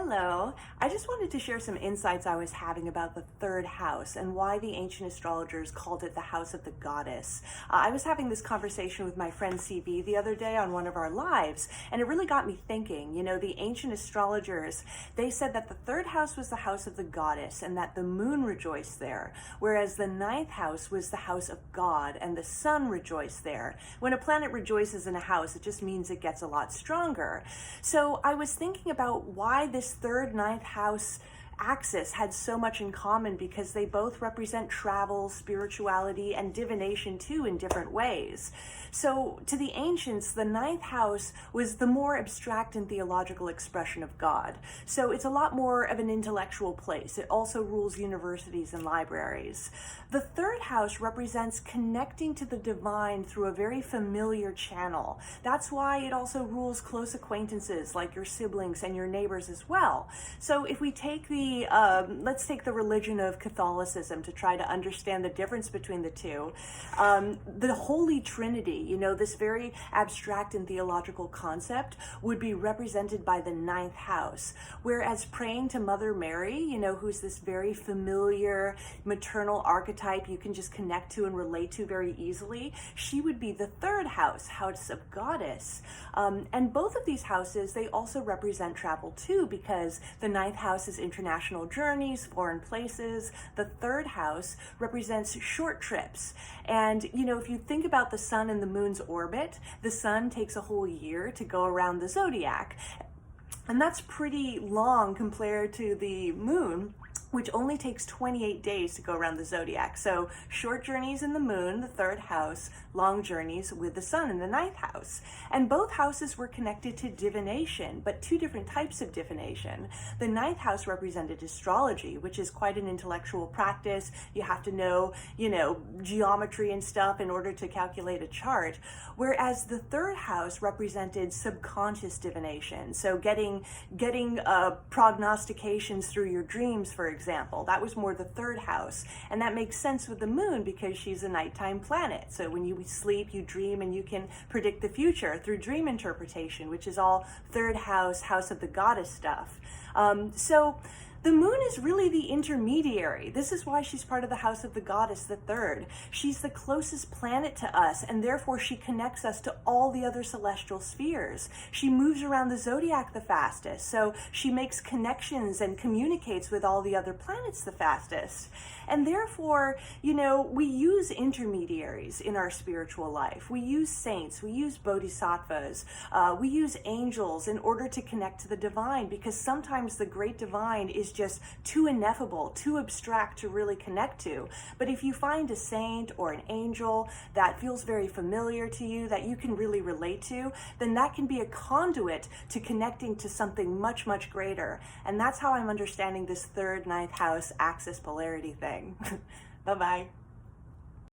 Hello. I just wanted to share some insights I was having about the third house and why the ancient astrologers called it the house of the goddess. I was having this conversation with my friend CB the other day on one of our lives, and it really got me thinking. You know, the ancient astrologers, they said that the third house was the house of the goddess and that the moon rejoiced there, whereas the ninth house was the house of God and the sun rejoiced there. When a planet rejoices in a house, it just means it gets a lot stronger. So I was thinking about why this third ninth house axis had so much in common, because they both represent travel, spirituality, and divination too in different ways. So to the ancients, the ninth house was the more abstract and theological expression of God. So it's a lot more of an intellectual place. It also rules universities and libraries. The third house represents connecting to the divine through a very familiar channel. That's why it also rules close acquaintances like your siblings and your neighbors as well. So if we take let's take the religion of Catholicism to try to understand the difference between the two. The Holy Trinity, you know, this very abstract and theological concept, would be represented by the ninth house. Whereas praying to Mother Mary, you know, who's this very familiar maternal archetype you can just connect to and relate to very easily, she would be the third house, house of goddess. And both of these houses, they also represent travel too, because the ninth house is international journeys, foreign places. The third house represents short trips. And, you know, if you think about the sun and the moon's orbit, the sun takes a whole year to go around the zodiac. And that's pretty long compared to the moon, which only takes 28 days to go around the zodiac. So short journeys in the moon, the third house, long journeys with the sun in the ninth house. And both houses were connected to divination, but two different types of divination. The ninth house represented astrology, which is quite an intellectual practice. You have to know, you know, geometry and stuff in order to calculate a chart. Whereas the third house represented subconscious divination. So getting prognostications through your dreams, for example. That was more the third house. And that makes sense with the moon because she's a nighttime planet. So when you sleep, you dream, and you can predict the future through dream interpretation, which is all third house, house of the goddess stuff. So the moon is really the intermediary. This is why she's part of the house of the goddess, the third. She's the closest planet to us, and therefore she connects us to all the other celestial spheres. She moves around the zodiac the fastest, so she makes connections and communicates with all the other planets the fastest. And therefore, you know, we use intermediaries in our spiritual life. We use saints, we use bodhisattvas, we use angels in order to connect to the divine, because sometimes the great divine is just too ineffable, too abstract to really connect to. But if you find a saint or an angel that feels very familiar to you, that you can really relate to, then that can be a conduit to connecting to something much, much greater. And that's how I'm understanding this third ninth house axis polarity thing. Bye-bye.